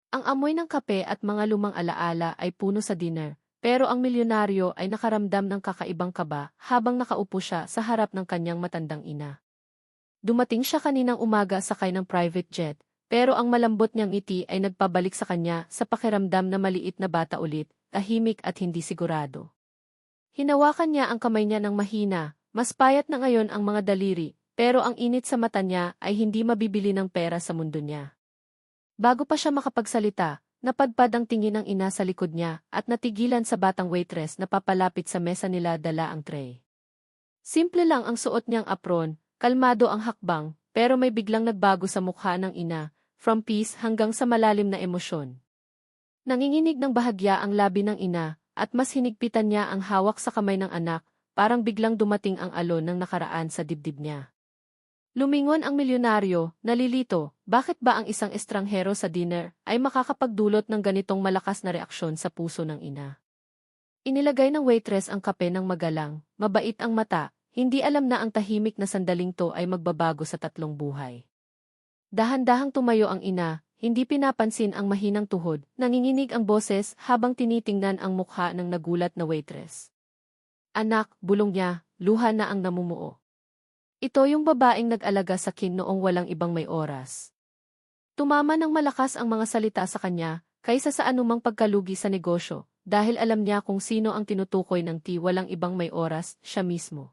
Ang amoy ng kape at mga lumang alaala ay puno sa dinner, pero ang milyonaryo ay nakaramdam ng kakaibang kaba habang nakaupo siya sa harap ng kanyang matandang ina. Dumating siya kaninang umaga sakay ng private jet, pero ang malambot niyang ngiti ay nagpabalik sa kanya sa pakiramdam na maliit na bata ulit, tahimik at hindi sigurado. Hinawakan niya ang kamay niya ng mahina, mas payat na ngayon ang mga daliri, pero ang init sa mata niya ay hindi mabibili ng pera sa mundo niya. Bago pa siya makapagsalita, napadpad ang tingin ng ina sa likod niya at natigilan sa batang waitress na papalapit sa mesa nila dala ang tray. Simple lang ang suot niyang apron, kalmado ang hakbang, pero may biglang nagbago sa mukha ng ina, from peace hanggang sa malalim na emosyon. Nanginginig ng bahagya ang labi ng ina, at mas hinigpitan niya ang hawak sa kamay ng anak, parang biglang dumating ang alon ng nakaraan sa dibdib niya. Lumingon ang milyonaryo, nalilito, bakit ba ang isang estranghero sa dinner ay makakapagdulot ng ganitong malakas na reaksyon sa puso ng ina? Inilagay ng waitress ang kape ng magalang, mabait ang mata, hindi alam na ang tahimik na sandaling to ay magbabago sa tatlong buhay. Dahan-dahang tumayo ang ina, hindi pinapansin ang mahinang tuhod, nanginginig ang boses habang tinitingnan ang mukha ng nagulat na waitress. Anak, bulong niya, luha na ang namumuo. Ito yung babaeng nag-alaga sa kin noong walang ibang may oras. Tumama ng malakas ang mga salita sa kanya, kaysa sa anumang pagkalugi sa negosyo, dahil alam niya kung sino ang tinutukoy ng walang ibang may oras, siya mismo.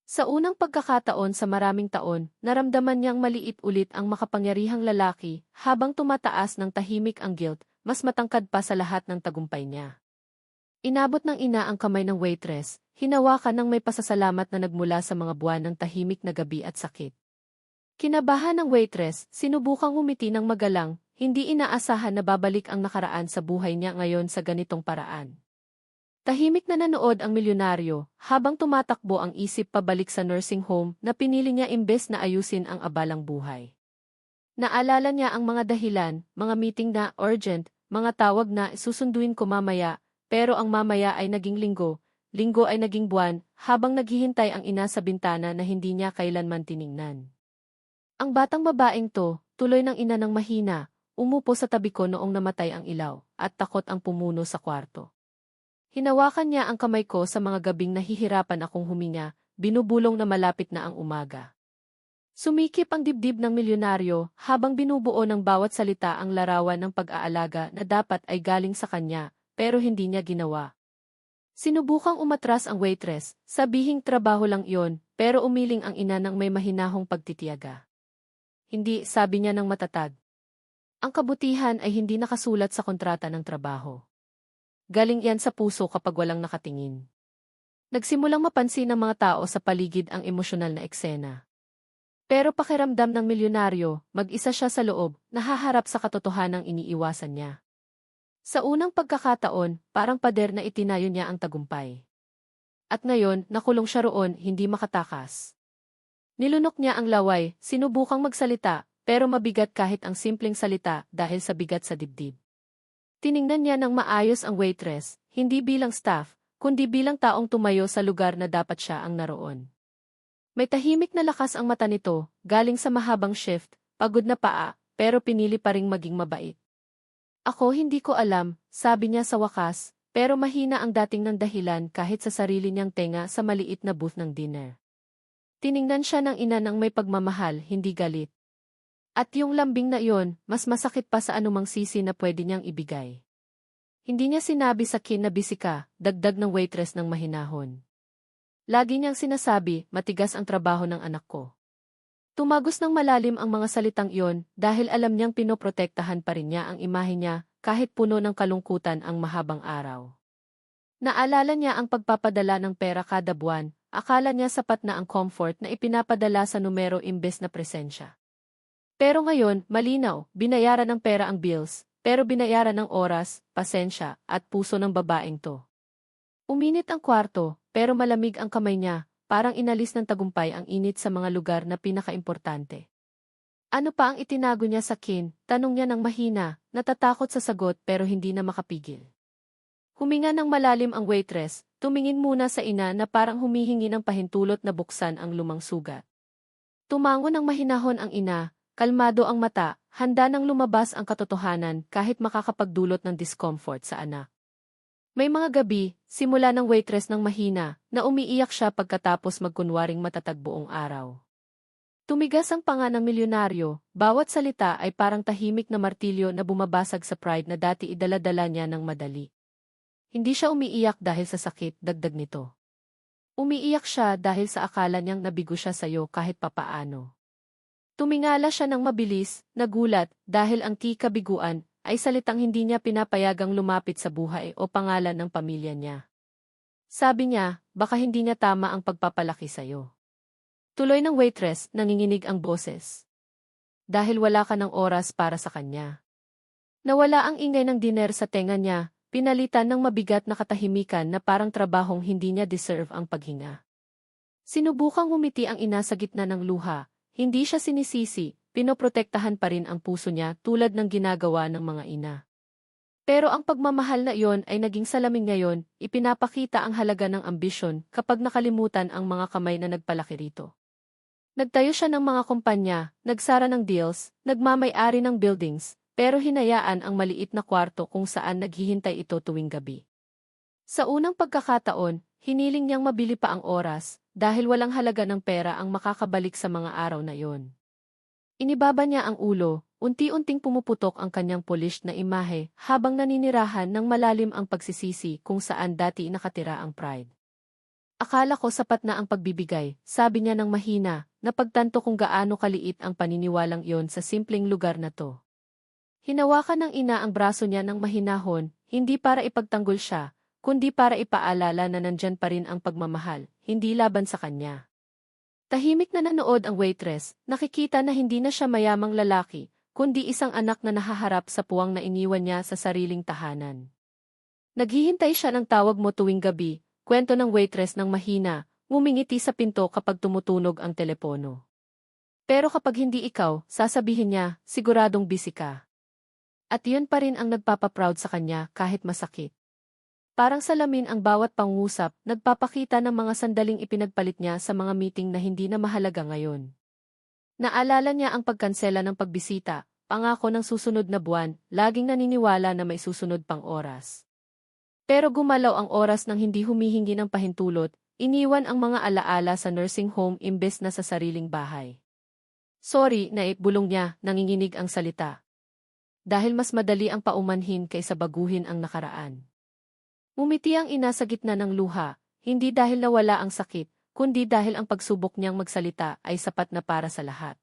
Sa unang pagkakataon sa maraming taon, naramdaman niyang maliit ulit ang makapangyarihang lalaki, habang tumataas ng tahimik ang guilt, mas matangkad pa sa lahat ng tagumpay niya. Inabot ng ina ang kamay ng waitress, hinawakan ng may pasasalamat na nagmula sa mga buwan ng tahimik na gabi at sakit. Kinabahan ng waitress, sinubukang umiti ng magalang, hindi inaasahan na babalik ang nakaraan sa buhay niya ngayon sa ganitong paraan. Tahimik na nanood ang milyonaryo, habang tumatakbo ang isip pabalik sa nursing home na pinili niya imbes na ayusin ang abalang buhay. Naalala niya ang mga dahilan, mga meeting na urgent, mga tawag na susunduin ko mamaya, pero ang mamaya ay naging linggo, linggo ay naging buwan, habang naghihintay ang ina sa bintana na hindi niya kailanman tiningnan. Ang batang babaeng to, tuloy ng ina ng mahina, umupo sa tabi ko noong namatay ang ilaw, at takot ang pumuno sa kwarto. Hinawakan niya ang kamay ko sa mga gabing nahihirapan akong huminga, binubulong na malapit na ang umaga. Sumikip ang dibdib ng milyonaryo habang binubuo ng bawat salita ang larawan ng pag-aalaga na dapat ay galing sa kanya, pero hindi niya ginawa. Sinubukang umatras ang waitress, sabihing trabaho lang iyon, pero umiling ang ina ng may mahinahong pagtitiyaga. Hindi, sabi niya ng matatag. Ang kabutihan ay hindi nakasulat sa kontrata ng trabaho. Galing yan sa puso kapag walang nakatingin. Nagsimulang mapansin ng mga tao sa paligid ang emosyonal na eksena. Pero pakiramdam ng milyonaryo, mag-isa siya sa loob, nahaharap sa katotohanang iniiwasan niya. Sa unang pagkakataon, parang pader na itinayo niya ang tagumpay. At ngayon, nakulong siya roon, hindi makatakas. Nilunok niya ang laway, sinubukang magsalita, pero mabigat kahit ang simpleng salita dahil sa bigat sa dibdib. Tiningnan niya ng maayos ang waitress, hindi bilang staff, kundi bilang taong tumayo sa lugar na dapat siya ang naroon. May tahimik na lakas ang mata nito, galing sa mahabang shift, pagod na paa, pero pinili pa ring maging mabait. Ako hindi ko alam, sabi niya sa wakas, pero mahina ang dating ng dahilan kahit sa sarili niyang tenga sa maliit na booth ng dinner. Tiningnan siya ng ina ng may pagmamahal, hindi galit. At yung lambing na iyon, mas masakit pa sa anumang sisi na pwede niyang ibigay. Hindi niya sinabi sa kin na busy ka, dagdag ng waitress ng mahinahon. Lagi niyang sinasabi, matigas ang trabaho ng anak ko. Tumagos ng malalim ang mga salitang iyon dahil alam niyang pinoprotektahan pa rin niya ang imahe niya kahit puno ng kalungkutan ang mahabang araw. Naalala niya ang pagpapadala ng pera kada buwan, akala niya sapat na ang comfort na ipinapadala sa numero imbes na presensya. Pero ngayon, malinaw, binayaran ng pera ang bills, pero binayaran ng oras, pasensya, at puso ng babaeng to. Uminit ang kwarto, pero malamig ang kamay niya, parang inalis ng tagumpay ang init sa mga lugar na pinakaimportante. Ano pa ang itinago niya sa kin? Tanong niya ng mahina, natatakot sa sagot pero hindi na makapigil. Huminga ng malalim ang waitress, tumingin muna sa ina na parang humihingi ng pahintulot na buksan ang lumang sugat. Tumango ng mahinahon ang ina, kalmado ang mata, handa nang lumabas ang katotohanan kahit makakapagdulot ng discomfort sa anak. May mga gabi, simula ng waitress ng mahina, na umiiyak siya pagkatapos magkunwaring matatag buong araw. Tumigas ang panga ng milyonaryo, bawat salita ay parang tahimik na martilyo na bumabasag sa pride na dati idala-dala niya ng madali. Hindi siya umiiyak dahil sa sakit, dagdag nito. Umiiyak siya dahil sa akala niyang nabigo siya sa'yo kahit papaano. Tumingala siya ng mabilis, nagulat, dahil ang kabiguan ay salitang hindi niya pinapayagang lumapit sa buhay o pangalan ng pamilya niya. Sabi niya, baka hindi niya tama ang pagpapalaki sa'yo. Tuloy ng waitress, nanginginig ang boses. Dahil wala ka ng oras para sa kanya. Nawala ang ingay ng diner sa tenga niya, pinalitan ng mabigat na katahimikan na parang trabahong hindi niya deserve ang paghinga. Sinubukang ngumiti ang ina sa gitna ng luha, hindi siya sinisisi, pinoprotektahan pa rin ang puso niya tulad ng ginagawa ng mga ina. Pero ang pagmamahal na iyon ay naging salamin ngayon, ipinapakita ang halaga ng ambisyon kapag nakalimutan ang mga kamay na nagpalaki rito. Nagtayo siya ng mga kumpanya, nagsara ng deals, nagmamay-ari ng buildings, pero hinayaan ang maliit na kwarto kung saan naghihintay ito tuwing gabi. Sa unang pagkakataon, hiniling niyang mabili pa ang oras, dahil walang halaga ng pera ang makakabalik sa mga araw na iyon. Inibaba niya ang ulo, unti-unting pumuputok ang kanyang polished na imahe habang naninirahan ng malalim ang pagsisisi kung saan dati nakatira ang pride. Akala ko sapat na ang pagbibigay, sabi niya ng mahina, napagtanto kung gaano kaliit ang paniniwalang iyon sa simpleng lugar na to. Hinawakan ng ina ang braso niya ng mahinahon, hindi para ipagtanggol siya, kundi para ipaalala na nandyan pa rin ang pagmamahal, hindi laban sa kanya. Tahimik na nanood ang waitress, nakikita na hindi na siya mayamang lalaki, kundi isang anak na nahaharap sa puwang na iniwan niya sa sariling tahanan. Naghihintay siya ng tawag mo tuwing gabi, kwento ng waitress ng mahina, ngumingiti sa pinto kapag tumutunog ang telepono. Pero kapag hindi ikaw, sasabihin niya, siguradong busy ka. At yun pa rin ang nagpapaproud sa kanya kahit masakit. Parang salamin ang bawat pangusap, nagpapakita ng mga sandaling ipinagpalit niya sa mga meeting na hindi na mahalaga ngayon. Naalala niya ang pagkansela ng pagbisita, pangako ng susunod na buwan, laging naniniwala na may susunod pang oras. Pero gumalaw ang oras nang hindi humihingi ng pahintulot, iniwan ang mga alaala sa nursing home imbes na sa sariling bahay. Sorry, naipbulong niya, nanginginig ang salita. Dahil mas madali ang paumanhin kaysa baguhin ang nakaraan. Umiti ang ina sa gitna ng luha, hindi dahil nawala ang sakit, kundi dahil ang pagsubok niyang magsalita ay sapat na para sa lahat.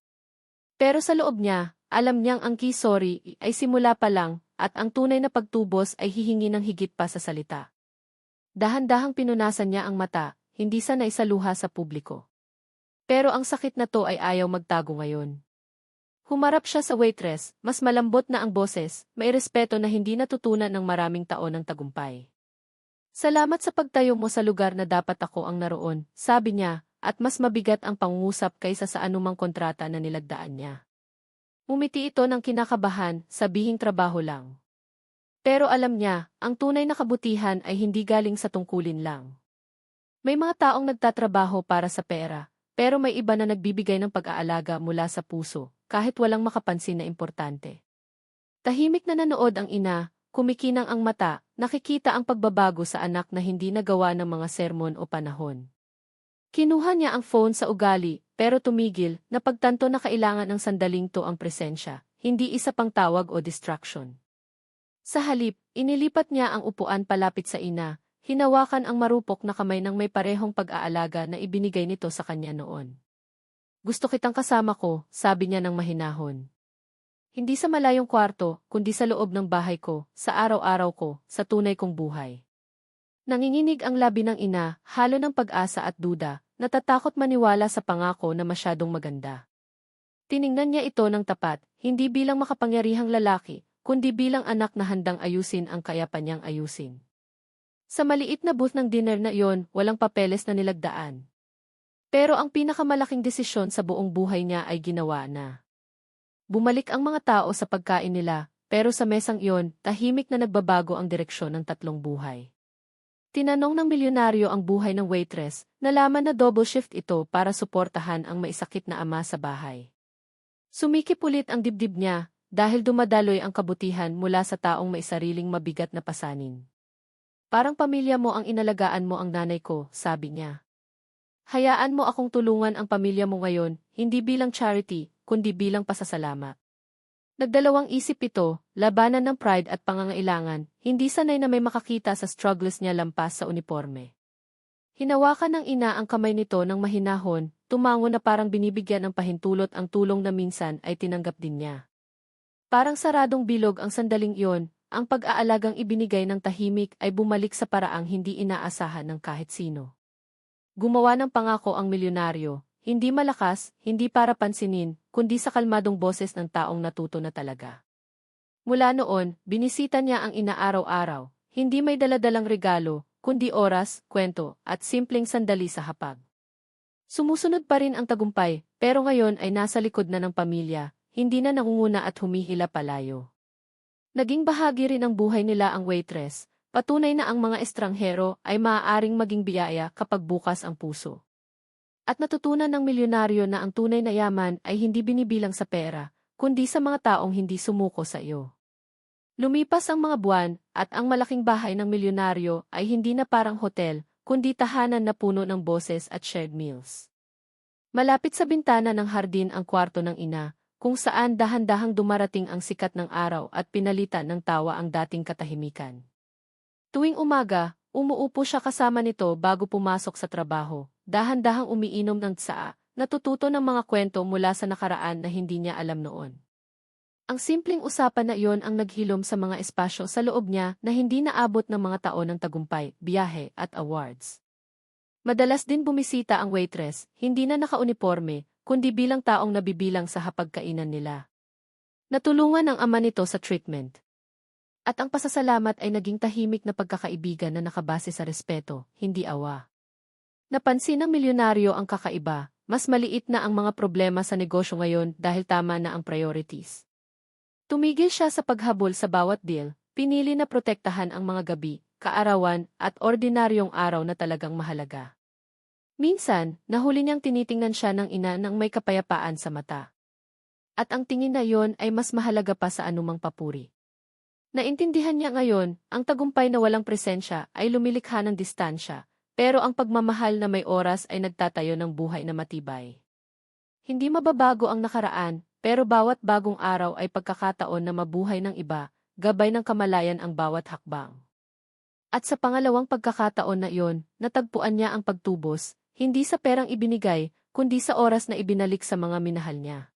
Pero sa loob niya, alam niyang ang sorry ay simula pa lang, at ang tunay na pagtubos ay hihingi ng higit pa sa salita. Dahan-dahang pinunasan niya ang mata, hindi sanay sa luha sa publiko. Pero ang sakit na to ay ayaw magtago ngayon. Humarap siya sa waitress, mas malambot na ang boses, may respeto na hindi natutunan ng maraming taon ng tagumpay. Salamat sa pagtayo mo sa lugar na dapat ako ang naroon, sabi niya, at mas mabigat ang pangungusap kaysa sa anumang kontrata na nilagdaan niya. Umiti ito ng kinakabahan, sabihing trabaho lang. Pero alam niya, ang tunay na kabutihan ay hindi galing sa tungkulin lang. May mga taong nagtatrabaho para sa pera, pero may iba na nagbibigay ng pag-aalaga mula sa puso, kahit walang makapansin na importante. Tahimik na nanood ang ina, kumikinang ang mata, nakikita ang pagbabago sa anak na hindi nagawa ng mga sermon o panahon. Kinuha niya ang phone sa ugali, pero tumigil, napagtanto na kailangan ng sandaling to ang presensya, hindi isa pang tawag o distraction. Sa halip, inilipat niya ang upuan palapit sa ina, hinawakan ang marupok na kamay ng may parehong pag-aalaga na ibinigay nito sa kanya noon. Gusto kitang kasama ko, sabi niya ng mahinahon. Hindi sa malayong kwarto, kundi sa loob ng bahay ko, sa araw-araw ko, sa tunay kong buhay. Nanginginig ang labi ng ina, halo ng pag-asa at duda, natatakot maniwala sa pangako na masyadong maganda. Tiningnan niya ito ng tapat, hindi bilang makapangyarihang lalaki, kundi bilang anak na handang ayusin ang kaya niyang ayusin. Sa maliit na booth ng dinner na iyon, walang papeles na nilagdaan. Pero ang pinakamalaking desisyon sa buong buhay niya ay ginawa na. Bumalik ang mga tao sa pagkain nila, pero sa mesang iyon, tahimik na nagbabago ang direksyon ng tatlong buhay. Tinanong ng milyonaryo ang buhay ng waitress, nalaman na double shift ito para suportahan ang maisakit na ama sa bahay. Sumikip ulit ang dibdib niya, dahil dumadaloy ang kabutihan mula sa taong may sariling mabigat na pasanin. Parang pamilya mo ang inalagaan mo ang nanay ko, sabi niya. Hayaan mo akong tulungan ang pamilya mo ngayon, hindi bilang charity, kundi bilang pasasalamat. Nagdalawang isip ito, labanan ng pride at pangangailangan, hindi sanay na may makakita sa struggles niya lampas sa uniforme. Hinawakan ng ina ang kamay nito ng mahinahon, tumango na parang binibigyan ng pahintulot ang tulong na minsan ay tinanggap din niya. Parang saradong bilog ang sandaling iyon, ang pag-aalagang ibinigay ng tahimik ay bumalik sa paraang hindi inaasahan ng kahit sino. Gumawa ng pangako ang milyonaryo, hindi malakas, hindi para pansinin, kundi sa kalmadong boses ng taong natuto na talaga. Mula noon, binisita niya ang ina araw-araw, hindi may daladalang regalo, kundi oras, kwento, at simpleng sandali sa hapag. Sumusunod pa rin ang tagumpay, pero ngayon ay nasa likod na ng pamilya, hindi na nangunguna at humihila palayo. Naging bahagi rin ng buhay nila ang waitress, patunay na ang mga estranghero ay maaaring maging biyaya kapag bukas ang puso. At natutunan ng milyonaryo na ang tunay na yaman ay hindi binibilang sa pera, kundi sa mga taong hindi sumuko sa iyo. Lumipas ang mga buwan, at ang malaking bahay ng milyonaryo ay hindi na parang hotel, kundi tahanan na puno ng boses at shared meals. Malapit sa bintana ng hardin ang kwarto ng ina, kung saan dahan-dahang dumarating ang sikat ng araw at pinalitan ng tawa ang dating katahimikan. Tuwing umaga, umuupo siya kasama nito bago pumasok sa trabaho, dahan-dahang umiinom ng tsaa, natututo ng mga kwento mula sa nakaraan na hindi niya alam noon. Ang simpleng usapan na iyon ang naghilom sa mga espasyo sa loob niya na hindi naabot ng mga taon ng tagumpay, biyahe at awards. Madalas din bumisita ang waitress, hindi na nakauniporme, kundi bilang taong nabibilang sa hapagkainan nila. Natulungan ang ama nito sa treatment. At ang pasasalamat ay naging tahimik na pagkakaibigan na nakabase sa respeto, hindi awa. Napansin ng milyonaryo ang kakaiba, mas maliit na ang mga problema sa negosyo ngayon dahil tama na ang priorities. Tumigil siya sa paghabol sa bawat deal, pinili na protektahan ang mga gabi, kaarawan, at ordinaryong araw na talagang mahalaga. Minsan, nahuli niyang tinitingnan siya ng ina nang may kapayapaan sa mata. At ang tingin na iyon ay mas mahalaga pa sa anumang papuri. Naintindihan niya ngayon, ang tagumpay na walang presensya ay lumilikha ng distansya, pero ang pagmamahal na may oras ay nagtatayo ng buhay na matibay. Hindi mababago ang nakaraan, pero bawat bagong araw ay pagkakataon na mabuhay ng iba, gabay ng kamalayan ang bawat hakbang. At sa pangalawang pagkakataon na iyon, natagpuan niya ang pagtubos, hindi sa perang ibinigay, kundi sa oras na ibinalik sa mga minahal niya.